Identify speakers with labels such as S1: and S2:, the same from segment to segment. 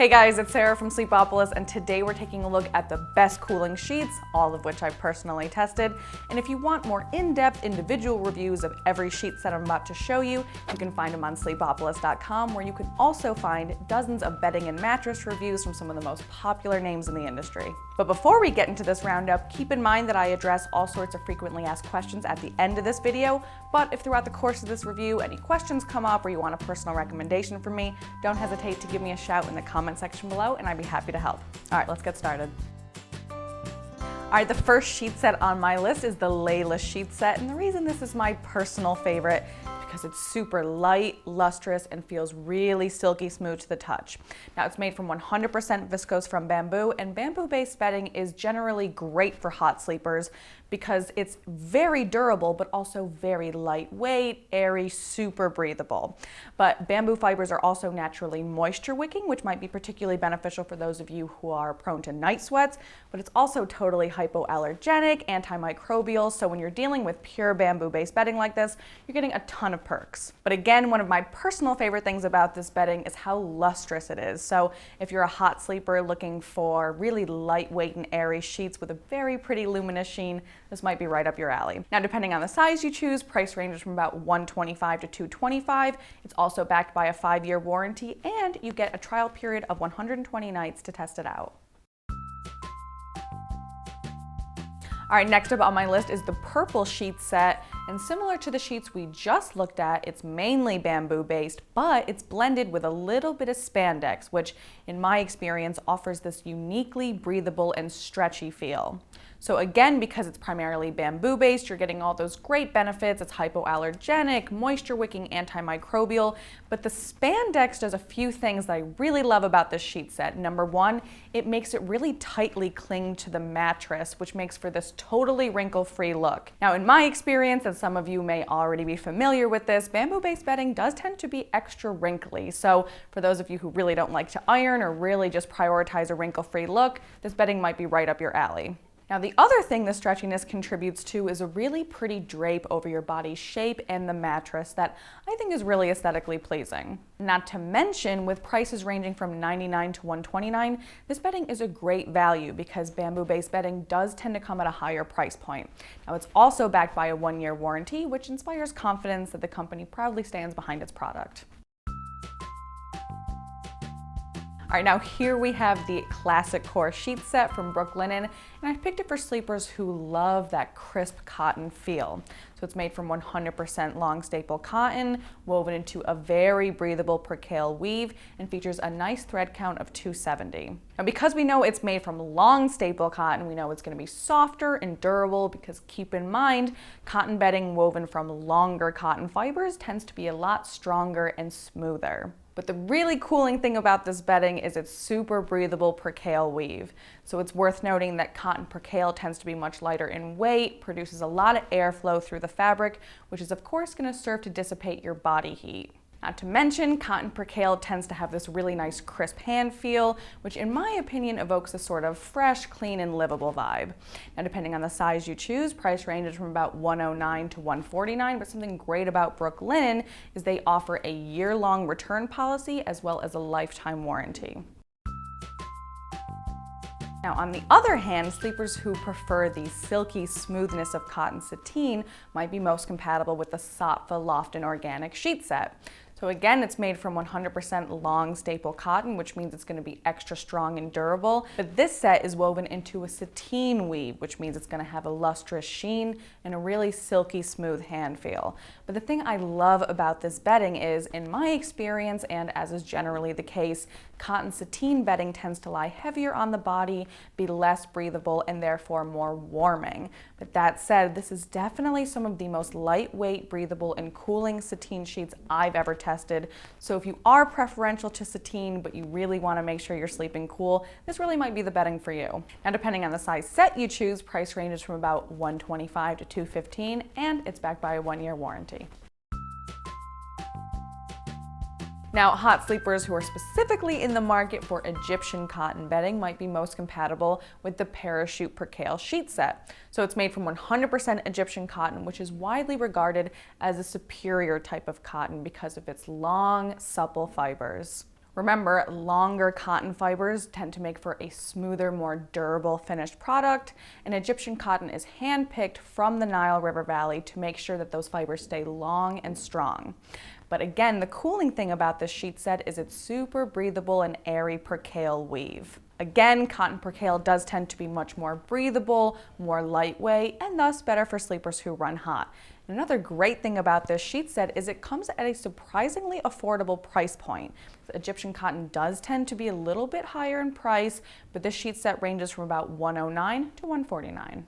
S1: Hey guys, it's Sarah from Sleepopolis, and today we're taking a look at the best cooling sheets, all of which I've personally tested. And if you want more in-depth individual reviews of every sheet set I'm about to show you, you can find them on sleepopolis.com, where you can also find dozens of bedding and mattress reviews from some of the most popular names in the industry. But before we get into this roundup, keep in mind that I address all sorts of frequently asked questions at the end of this video. But if throughout the course of this review any questions come up or you want a personal recommendation from me, don't hesitate to give me a shout in the comment section below and I'd be happy to help. All right, let's get started. All right, the first sheet set on my list is the Layla sheet set, and the reason this is my personal favorite because it's super light, lustrous, and feels really silky smooth to the touch. Now, it's made from 100% viscose from bamboo, and bamboo-based bedding is generally great for hot sleepers because it's very durable, but also very lightweight, airy, super breathable. But bamboo fibers are also naturally moisture-wicking, which might be particularly beneficial for those of you who are prone to night sweats, but it's also totally hypoallergenic, antimicrobial, so when you're dealing with pure bamboo-based bedding like this, you're getting a ton of perks. But again, one of my personal favorite things about this bedding is how lustrous it is. So if you're a hot sleeper looking for really lightweight and airy sheets with a very pretty luminous sheen, this might be right up your alley. Now, depending on the size you choose, price ranges from about $125 to $225. It's also backed by a 5-year warranty, and you get a trial period of 120 nights to test it out. All right, next up on my list is the purple sheet set, and similar to the sheets we just looked at, it's mainly bamboo based, but it's blended with a little bit of spandex, which in my experience offers this uniquely breathable and stretchy feel. So again, because it's primarily bamboo based, you're getting all those great benefits. It's hypoallergenic, moisture wicking, antimicrobial, but the spandex does a few things that I really love about this sheet set. Number one, it makes it really tightly cling to the mattress, which makes for this totally wrinkle-free look. Now, in my experience, and some of you may already be familiar with this, bamboo-based bedding does tend to be extra wrinkly. So for those of you who really don't like to iron or really just prioritize a wrinkle-free look, this bedding might be right up your alley. Now, the other thing the stretchiness contributes to is a really pretty drape over your body's shape and the mattress that I think is really aesthetically pleasing. Not to mention, with prices ranging from $99 to $129, this bedding is a great value because bamboo-based bedding does tend to come at a higher price point. Now, it's also backed by a 1-year warranty, which inspires confidence that the company proudly stands behind its product. All right, now here we have the classic core sheet set from Brooklinen, and I picked it for sleepers who love that crisp cotton feel. So it's made from 100% long staple cotton, woven into a very breathable percale weave, and features a nice thread count of 270. Now, because we know it's made from long staple cotton, we know it's going to be softer and durable because keep in mind, cotton bedding woven from longer cotton fibers tends to be a lot stronger and smoother. But the really cooling thing about this bedding is its super breathable percale weave. So it's worth noting that cotton percale tends to be much lighter in weight, produces a lot of airflow through the fabric, which is of course going to serve to dissipate your body heat. Not to mention, cotton percale tends to have this really nice crisp hand feel, which in my opinion evokes a sort of fresh, clean, and livable vibe. Now, depending on the size you choose, price ranges from about $109 to $149, but something great about Brooklinen is they offer a year-long return policy as well as a lifetime warranty. Now, on the other hand, sleepers who prefer the silky smoothness of cotton sateen might be most compatible with the Saatva Loft and Organic sheet set. So again, it's made from 100% long staple cotton, which means it's going to be extra strong and durable. But this set is woven into a sateen weave, which means it's going to have a lustrous sheen and a really silky smooth hand feel. But the thing I love about this bedding is, in my experience, and as is generally the case, cotton sateen bedding tends to lie heavier on the body, be less breathable, and therefore more warming. But that said, this is definitely some of the most lightweight, breathable, and cooling sateen sheets I've ever tested. So if you are preferential to sateen, but you really want to make sure you're sleeping cool, this really might be the bedding for you. Now, depending on the size set you choose, price ranges from about $125 to $215, and it's backed by a 1-year warranty. Now, hot sleepers who are specifically in the market for Egyptian cotton bedding might be most compatible with the Parachute Percale sheet set. So it's made from 100% Egyptian cotton, which is widely regarded as a superior type of cotton because of its long, supple fibers. Remember, longer cotton fibers tend to make for a smoother, more durable finished product, and Egyptian cotton is hand-picked from the Nile River Valley to make sure that those fibers stay long and strong. But again, the cooling thing about this sheet set is it's super breathable and airy percale weave. Again, cotton percale does tend to be much more breathable, more lightweight, and thus better for sleepers who run hot. And another great thing about this sheet set is it comes at a surprisingly affordable price point. Egyptian cotton does tend to be a little bit higher in price, but this sheet set ranges from about $109 to $149.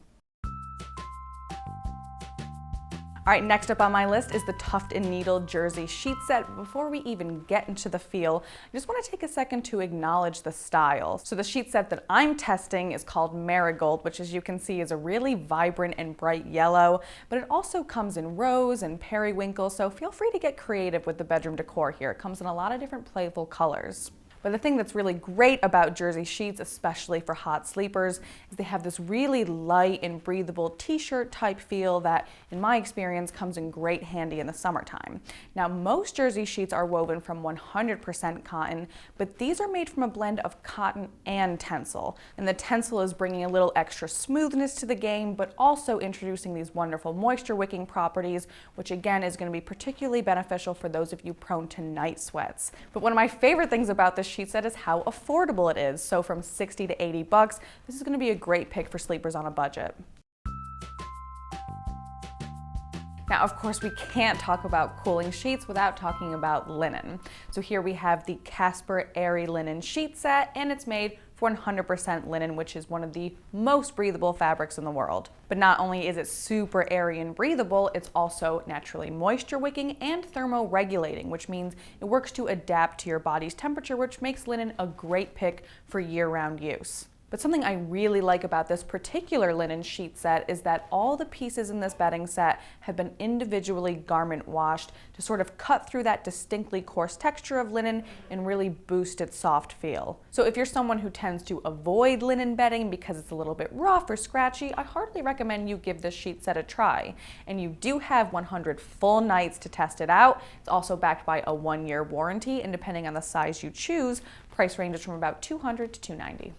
S1: All right, next up on my list is the Tuft and Needle Jersey sheet set. Before we even get into the feel, I just want to take a second to acknowledge the style. So the sheet set that I'm testing is called Marigold, which as you can see is a really vibrant and bright yellow, but it also comes in rose and periwinkle, so feel free to get creative with the bedroom decor here. It comes in a lot of different playful colors. But the thing that's really great about jersey sheets, especially for hot sleepers, is they have this really light and breathable t-shirt type feel that, in my experience, comes in great handy in the summertime. Now, most jersey sheets are woven from 100% cotton, but these are made from a blend of cotton and tencel. And the tencel is bringing a little extra smoothness to the game, but also introducing these wonderful moisture-wicking properties, which again is going to be particularly beneficial for those of you prone to night sweats. But one of my favorite things about this sheet set is how affordable it is. So from 60 to 80 bucks, this is going to be a great pick for sleepers on a budget. Now, of course, we can't talk about cooling sheets without talking about linen. So here we have the Casper Airy Linen Sheet Set, and it's made for 100% linen, which is one of the most breathable fabrics in the world. But not only is it super airy and breathable, it's also naturally moisture wicking and thermoregulating, which means it works to adapt to your body's temperature, which makes linen a great pick for year-round use. But something I really like about this particular linen sheet set is that all the pieces in this bedding set have been individually garment washed to sort of cut through that distinctly coarse texture of linen and really boost its soft feel. So if you're someone who tends to avoid linen bedding because it's a little bit rough or scratchy, I hardly recommend you give this sheet set a try. And you do have 100 full nights to test it out. It's also backed by a 1-year warranty, and depending on the size you choose, price ranges from about $200 to $290.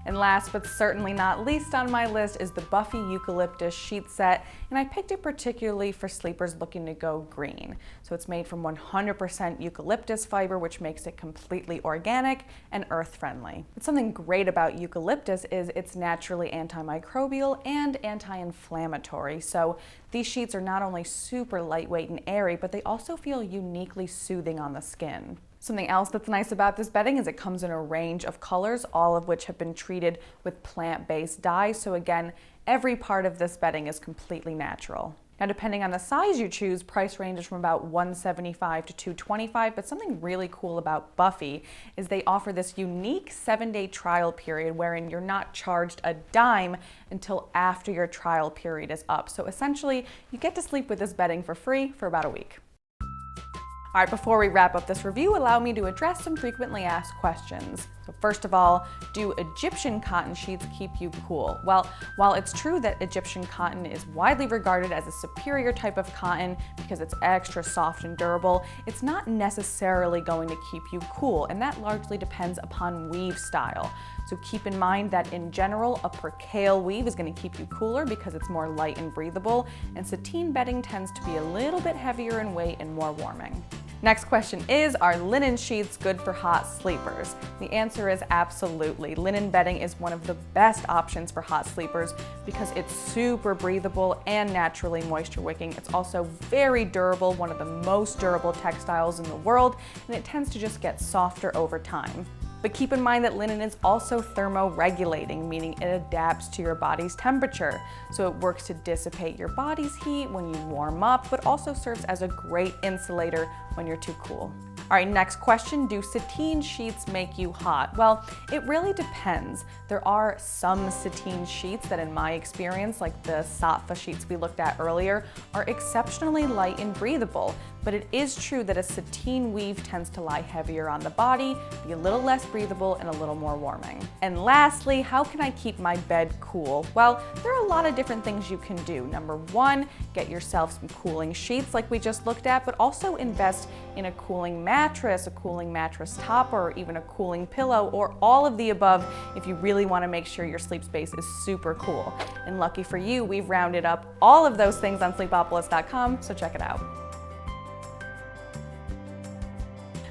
S1: And last but certainly not least on my list is the Buffy Eucalyptus sheet set, and I picked it particularly for sleepers looking to go green. So it's made from 100% eucalyptus fiber, which makes it completely organic and earth-friendly. But something great about eucalyptus is it's naturally antimicrobial and anti-inflammatory. So these sheets are not only super lightweight and airy, but they also feel uniquely soothing on the skin. Something else that's nice about this bedding is it comes in a range of colors, all of which have been treated with plant-based dyes. So again, every part of this bedding is completely natural. Now, depending on the size you choose, price ranges from about $175 to $225, but something really cool about Buffy is they offer this unique 7-day trial period wherein you're not charged a dime until after your trial period is up. So essentially, you get to sleep with this bedding for free for about a week. All right, before we wrap up this review, allow me to address some frequently asked questions. So first of all, do Egyptian cotton sheets keep you cool? Well, while it's true that Egyptian cotton is widely regarded as a superior type of cotton because it's extra soft and durable, it's not necessarily going to keep you cool, and that largely depends upon weave style. So keep in mind that in general, a percale weave is going to keep you cooler because it's more light and breathable, and sateen bedding tends to be a little bit heavier in weight and more warming. Next question is, are linen sheets good for hot sleepers? The answer is absolutely. Linen bedding is one of the best options for hot sleepers because it's super breathable and naturally moisture wicking. It's also very durable, one of the most durable textiles in the world, and it tends to just get softer over time. But keep in mind that linen is also thermoregulating, meaning it adapts to your body's temperature. So it works to dissipate your body's heat when you warm up, but also serves as a great insulator when you're too cool. All right, next question, do sateen sheets make you hot? Well, it really depends. There are some sateen sheets that in my experience, like the Sateen sheets we looked at earlier, are exceptionally light and breathable. but it is true that a sateen weave tends to lie heavier on the body, be a little less breathable, and a little more warming. And lastly, how can I keep my bed cool? Well, there are a lot of different things you can do. Number one, get yourself some cooling sheets like we just looked at, but also invest in a cooling mattress topper, or even a cooling pillow, or all of the above if you really want to make sure your sleep space is super cool. And lucky for you, we've rounded up all of those things on Sleepopolis.com, so check it out.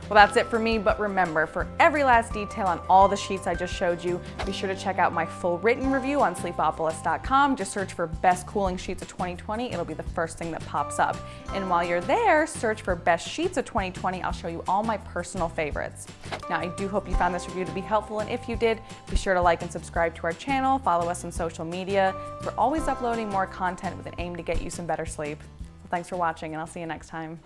S1: Well, that's it for me, but remember, for every last detail on all the sheets I just showed you, be sure to check out my full written review on Sleepopolis.com. Just search for Best Cooling Sheets of 2020. It'll be the first thing that pops up. And while you're there, search for Best Sheets of 2020. I'll show you all my personal favorites. Now, I do hope you found this review to be helpful, and if you did, be sure to like and subscribe to our channel, follow us on social media. We're always uploading more content with an aim to get you some better sleep. So thanks for watching, and I'll see you next time.